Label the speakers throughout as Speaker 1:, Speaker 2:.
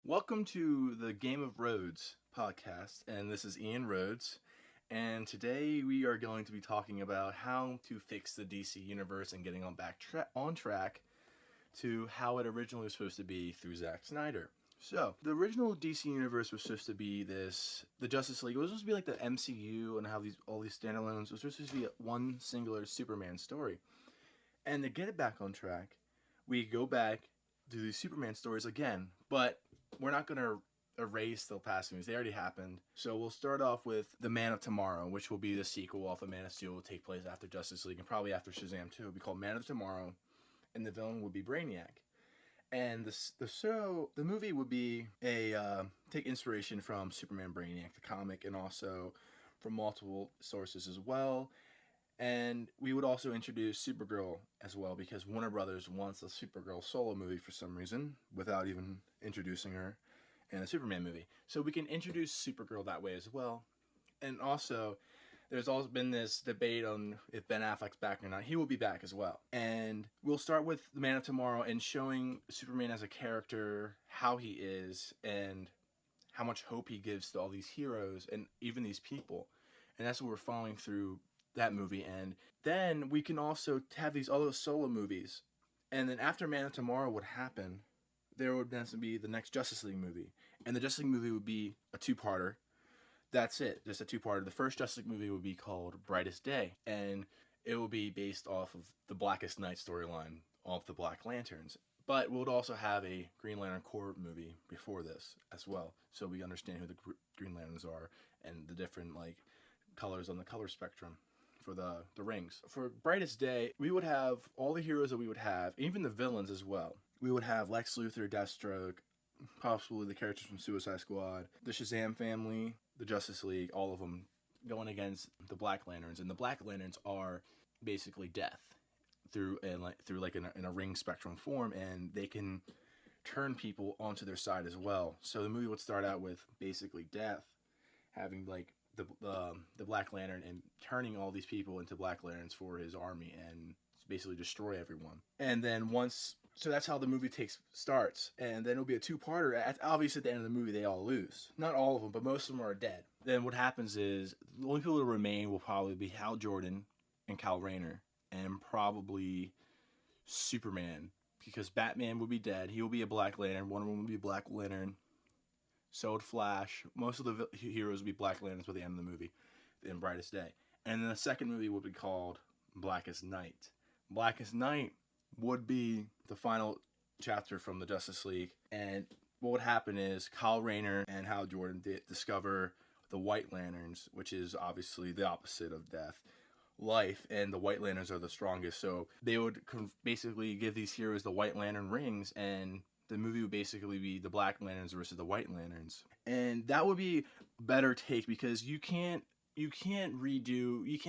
Speaker 1: Welcome to the Game of Rhodes podcast, and this is Ian Rhodes. And today we are going to be talking about how to fix the DC universe and getting on track to how it originally was supposed to be through Zack Snyder. So, the original DC universe was supposed to be the Justice League. It was supposed to be like the MCU and how all these standalones. It was supposed to be one singular Superman story. And to get it back on track, we go back to these Superman stories again, but we're not going to erase the past movies. They already happened. So we'll start off with The Man of Tomorrow, which will be the sequel off of Man of Steel. Will take place after Justice League and probably after Shazam too. It'll be called Man of Tomorrow, and the villain would be Brainiac. And the movie would be take inspiration from Superman Brainiac, the comic, and also from multiple sources as well. And we would also introduce Supergirl as well, because Warner Brothers wants a Supergirl solo movie for some reason, without even introducing her in a Superman movie. So we can introduce Supergirl that way as well. And also, there's also been this debate on if Ben Affleck's back or not. He will be back as well. And we'll start with The Man of Tomorrow and showing Superman as a character, how he is, and how much hope he gives to all these heroes and even these people. And that's what we're following through that movie. And then we can also have these other solo movies. And then after Man of Tomorrow would happen, there would then be the next Justice League movie. And the Justice League movie would be a two-parter. That's it, just a two-parter. The first Justice League movie would be called Brightest Day. And it will be based off of the Blackest Night storyline of the Black Lanterns. But we'll also have a Green Lantern Corps movie before this as well. So we understand who the Green Lanterns are and the different colors on the color spectrum for the rings. For Brightest Day, we would have all the heroes that we would have, even the villains as well. We would have Lex Luthor, Deathstroke, possibly the characters from Suicide Squad, the Shazam family, the Justice League, all of them going against the Black Lanterns. And the Black Lanterns are basically death in a ring spectrum form, and they can turn people onto their side as well. So the movie would start out with basically Death having the Black Lantern and turning all these people into Black Lanterns for his army and basically destroy everyone. And then so that's how the movie starts. And then it'll be a two-parter. Obviously, at the end of the movie, they all lose. Not all of them, but most of them are dead. Then what happens is the only people that remain will probably be Hal Jordan and Kyle Rayner, and probably Superman, because Batman would be dead. He will be a Black Lantern. Wonder Woman would be a Black Lantern. So would Flash. Most of the heroes would be Black Lanterns by the end of the movie in Brightest Day. And then the second movie would be called Blackest Night. Blackest Night would be the final chapter from the Justice League. And what would happen is Kyle Rayner and Hal Jordan discover the White Lanterns, which is obviously the opposite of death, life, and the White Lanterns are the strongest. So they would basically give these heroes the White Lantern rings, and the movie would basically be the Black Lanterns versus the White Lanterns. And that would be a better take, because you can't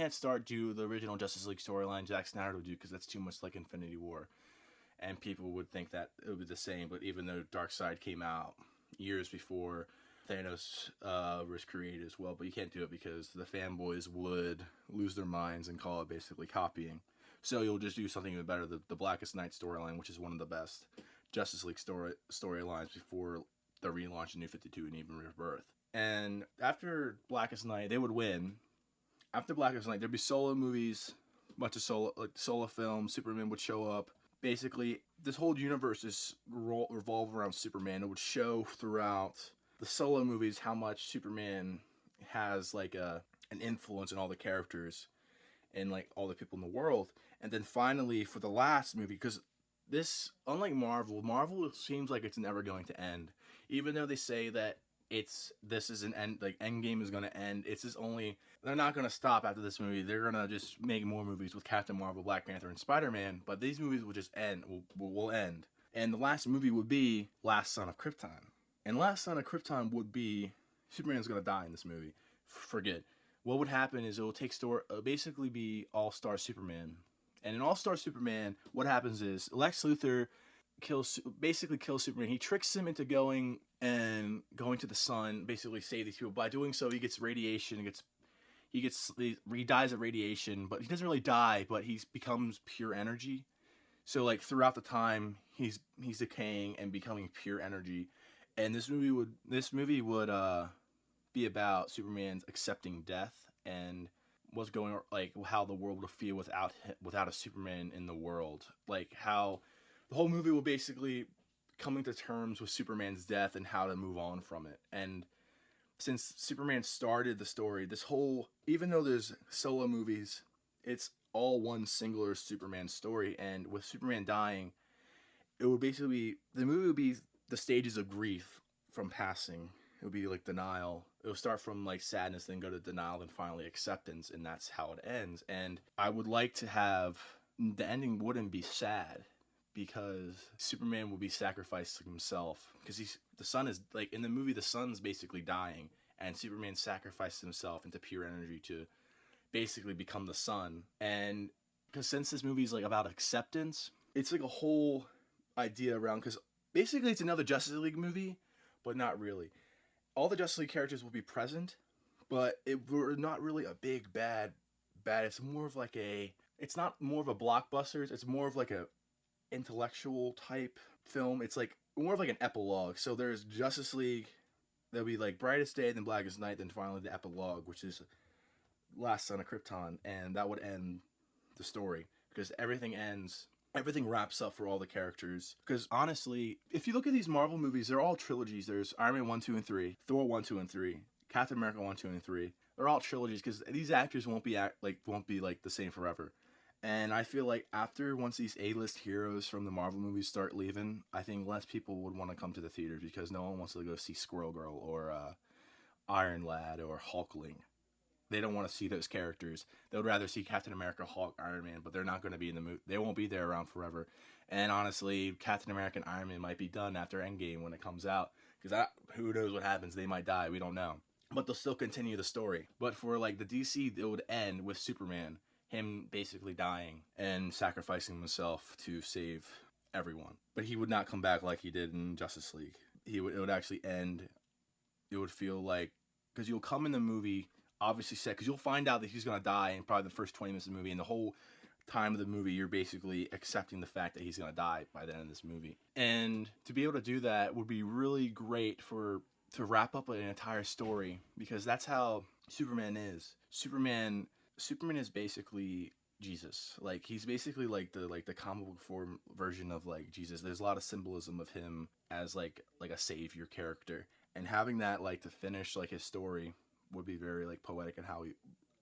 Speaker 1: start do the original Justice League storyline Zack Snyder would do, because that's too much like Infinity War. And people would think that it would be the same, but even though Darkseid came out years before Thanos was created as well, but you can't do it because the fanboys would lose their minds and call it basically copying. So you'll just do something even better, the Blackest Night storyline, which is one of the best Justice League storylines before the relaunch of New 52 and even Rebirth. And after Blackest Night, they would win. After Blackest Night, there'd be solo movies, bunch of solo films. Superman would show up. Basically, this whole universe is revolve around Superman. It would show throughout the solo movies how much Superman has an influence on all the characters and all the people in the world. And then finally, for the last movie, because this, unlike Marvel seems like it's never going to end. Even though they say that this is an end, Endgame is going to end, they're not going to stop after this movie. They're going to just make more movies with Captain Marvel, Black Panther, and Spider-Man, but these movies will just end, will end. And the last movie would be Last Son of Krypton. And Last Son of Krypton would be, Superman's going to die in this movie. Forget. What would happen is it will basically be All-Star Superman. And in All-Star Superman, what happens is Lex Luthor basically kills Superman. He tricks him into going to the sun, basically save these people. By doing so, he gets radiation. He dies of radiation, but he doesn't really die, but he becomes pure energy. So throughout the time, he's decaying and becoming pure energy. And this movie would be about Superman's accepting death and what's going like how the world would feel without a Superman in the world. Like how the whole movie will basically coming to terms with Superman's death and how to move on from it. And since Superman started the story, this whole even though there's solo movies, it's all one singular Superman story. And with Superman dying, it would basically the movie would be the stages of grief from passing. It would be like denial. It would start from like sadness, then go to denial, then finally acceptance, and that's how it ends. And I would like to have the ending wouldn't be sad because Superman will be sacrificing himself because the sun is like in the movie the sun's basically dying and Superman sacrifices himself into pure energy to basically become the sun. And because since this movie is like about acceptance, it's like a whole idea around because basically it's another Justice League movie, but not really. All the Justice League characters will be present, but we're not really a big bad. It's more of like it's not more of a blockbuster. It's more of like a intellectual type film. It's like more of like an epilogue. So there's Justice League. There'll be like Brightest Day, then Blackest Night, then finally the epilogue, which is Last Son of Krypton, and that would end the story because everything wraps up for all the characters. Because honestly, if you look at these Marvel movies, they're all trilogies. There's Iron Man 1, 2, and 3, Thor 1, 2, and 3, Captain America 1, 2, and 3. They're all trilogies because these actors won't be like the same forever. And I feel like once these A-list heroes from the Marvel movies start leaving, I think less people would want to come to the theaters because no one wants to go see Squirrel Girl or Iron Lad or Hulkling. They don't want to see those characters. They would rather see Captain America, Hulk, Iron Man, but they're not going to be in the movie. They won't be there around forever. And honestly, Captain America and Iron Man might be done after Endgame when it comes out. Because who knows what happens? They might die. We don't know. But they'll still continue the story. But for like the DC, it would end with Superman, him basically dying and sacrificing himself to save everyone. But he would not come back like he did in Justice League. It would actually end. It would feel like because you'll come in the movie obviously set because you'll find out that he's going to die in probably the first 20 minutes of the movie, and the whole time of the movie you're basically accepting the fact that he's going to die by the end of this movie. And to be able to do that would be really great to wrap up an entire story because that's how Superman is. Superman is basically Jesus. Like he's basically like the comic book form version of like Jesus. There's a lot of symbolism of him as like a savior character, and having that like to finish like his story would be very like poetic in how he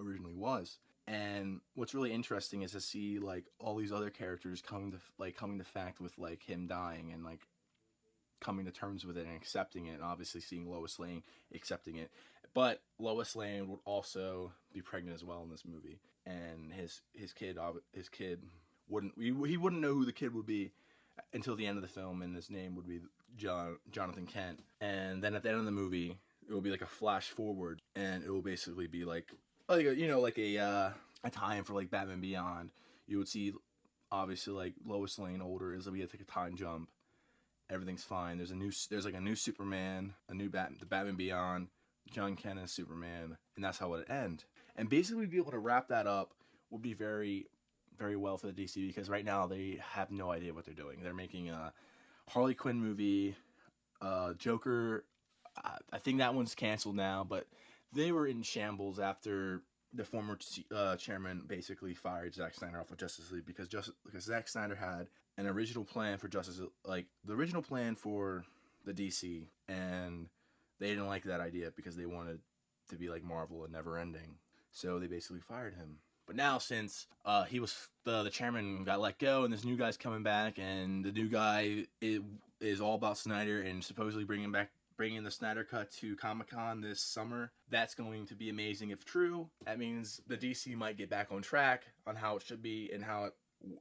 Speaker 1: originally was. And what's really interesting is to see like all these other characters coming to fact with like him dying and like coming to terms with it and accepting it, and obviously seeing Lois Lane accepting it. But Lois Lane would also be pregnant as well in this movie, and his kid he wouldn't know who the kid would be until the end of the film, and his name would be Jonathan Kent. And then at the end of the movie, it will be like a flash forward, and it will basically be like a time for like Batman Beyond. You would see obviously like Lois Lane older, is we had to take a time jump. Everything's fine. There's like a new Superman, the Batman Beyond, John Kent as Superman, and that's how it would end. And basically be able to wrap that up would be very, very well for the DC because right now they have no idea what they're doing. They're making a Harley Quinn movie, Joker. I think that one's canceled now, but they were in shambles after the former chairman basically fired Zack Snyder off of Justice League because Zack Snyder had an original plan for the original plan for the DC, and they didn't like that idea because they wanted to be like Marvel and never ending. So they basically fired him. But now since the chairman got let go and this new guy's coming back, and the new guy is all about Snyder and supposedly bringing the Snyder Cut to Comic-Con this summer. That's going to be amazing if true. That means the DC might get back on track on how it should be and how it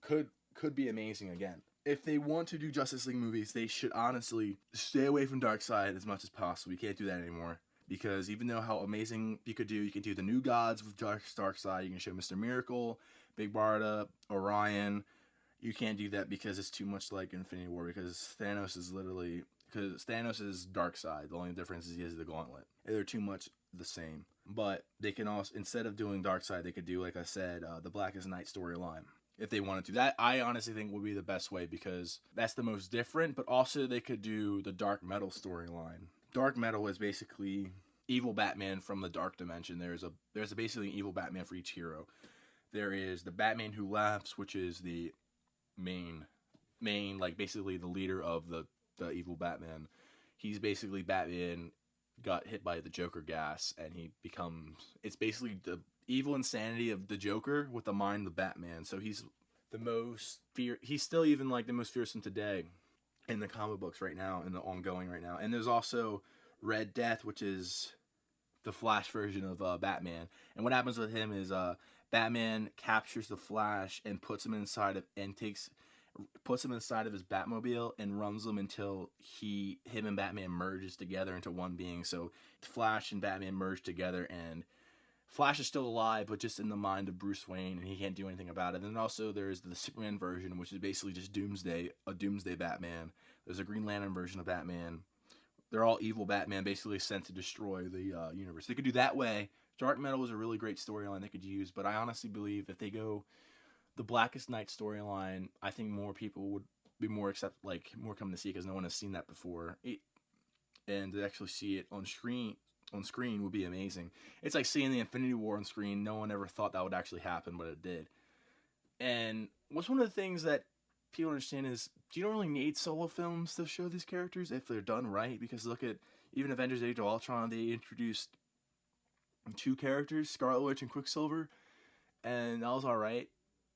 Speaker 1: could be amazing again. If they want to do Justice League movies, they should honestly stay away from Darkseid as much as possible. You can't do that anymore. Because even though how amazing you can do the New Gods with Darkseid, you can show Mr. Miracle, Big Barda, Orion. You can't do that because it's too much like Infinity War, because Thanos is Darkseid. The only difference is he has the gauntlet. They're too much the same. But they can also, instead of doing Darkseid, they could do, like I said, the Blackest Night storyline. if they wanted to. That I honestly think would be the best way, because that's the most different, but also they could do the Dark Metal storyline. Dark Metal is basically evil Batman from the dark dimension. There's basically an evil Batman for each hero. There is the Batman Who Laughs, which is the main like basically the leader of the evil Batman. He's basically Batman got hit by the Joker gas, and it's basically the evil insanity of the Joker with the mind of Batman. So he's he's still even like the most fearsome today in the comic books right now, in the ongoing right now. And there's also Red Death, which is the Flash version of Batman. And what happens with him is Batman captures the Flash and puts him inside of his Batmobile and runs him until him and Batman merges together into one being. So Flash and Batman merge together, and Flash is still alive, but just in the mind of Bruce Wayne, and he can't do anything about it. And then also there's the Superman version, which is basically just a Doomsday Batman. There's a Green Lantern version of Batman. They're all evil Batman, basically sent to destroy the universe. They could do that way. Dark Metal is a really great storyline they could use, but I honestly believe if they go the Blackest Night storyline, I think more people would be more come to see it, because no one has seen that before. And to actually see it on screen would be amazing. It's like seeing the Infinity War on screen. No one ever thought that would actually happen, but it did. And what's one of the things that people understand is you don't really need solo films to show these characters if they're done right, because look at even Avengers Age of Ultron, they introduced 2 characters, Scarlet Witch and Quicksilver, and that was alright.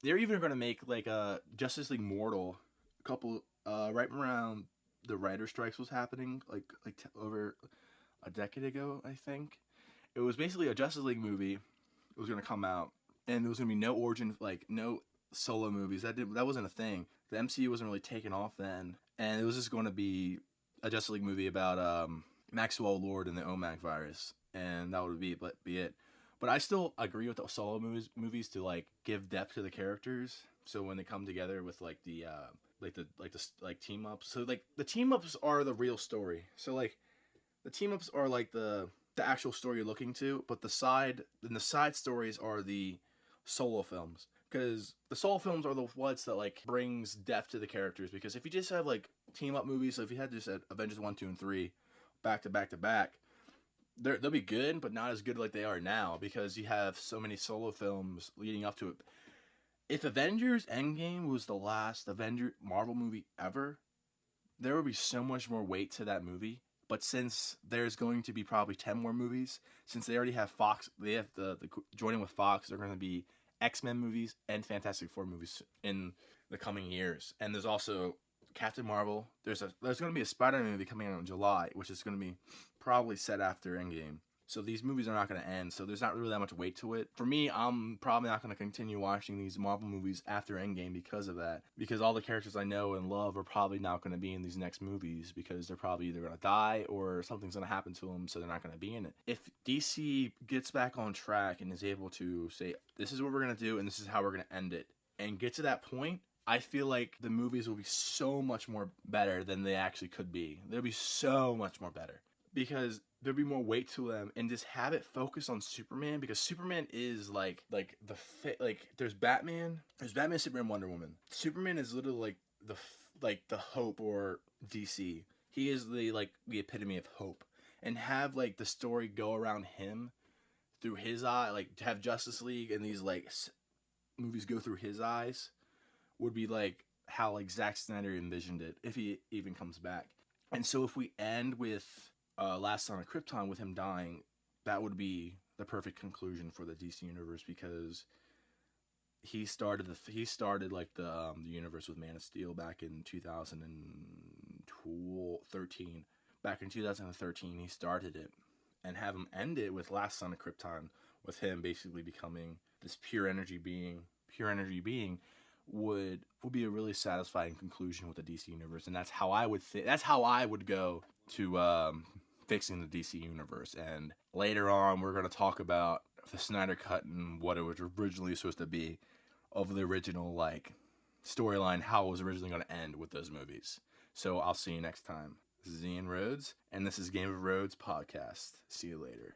Speaker 1: They're even going to make like a Justice League Mortal a couple right around the writer strikes was happening, over a decade ago, I think. It was basically a Justice League movie. It was going to come out, and there was going to be no origin, no solo movies. That wasn't a thing. The MCU wasn't really taking off then, and it was just going to be a Justice League movie about Maxwell Lord and the OMAC virus, and that would be it. But I still agree with the solo movies to like give depth to the characters. So when they come together with like the team ups, so like the team ups are the real story. So like the team ups are like the actual story you're looking to, but the side stories are the solo films, because the solo films are the ones that like brings depth to the characters. Because if you just have like team up movies, so if you had just Avengers 1, 2, and 3 back to back, they'll be good, but not as good like they are now, because you have so many solo films leading up to it. If Avengers Endgame was the last Marvel movie ever, there would be so much more weight to that movie. But since there's going to be probably 10 more movies, since they already have Fox, they have the joining with Fox, they're going to be X-Men movies and Fantastic Four movies in the coming years. And there's also Captain Marvel. There's going to be a Spider-Man movie coming out in July, which is going to be probably set after Endgame. So these movies are not going to end, so there's not really that much weight to it. For me, I'm probably not going to continue watching these Marvel movies after Endgame because of that. Because all the characters I know and love are probably not going to be in these next movies, because they're probably either going to die or something's going to happen to them, so they're not going to be in it. If DC gets back on track and is able to say, this is what we're going to do and this is how we're going to end it, and get to that point, I feel like the movies will be so much more better than they actually could be. They'll be so much more better, because there'll be more weight to them, and just have it focus on Superman, because Superman is there's Batman, Superman, Wonder Woman. Superman is literally the hope, or DC. He is the epitome of hope, and have like the story go around him through his eye, like to have Justice League and these like movies go through his eyes would be like how like Zack Snyder envisioned it, if he even comes back. And so if we end with Last Son of Krypton with him dying, that would be the perfect conclusion for the DC universe, because he started the universe with Man of Steel back in 2013. Back in 2013, he started it, and have him end it with Last Son of Krypton, with him basically becoming this pure energy being would be a really satisfying conclusion with the DC universe. And that's how I would go to fixing the DC universe. And later on, we're going to talk about the Snyder Cut and what it was originally supposed to be of the original storyline, how it was originally going to end with those movies. So I'll see you next time. This is Ian Rhodes, and this is Game of Rhodes podcast. See you later.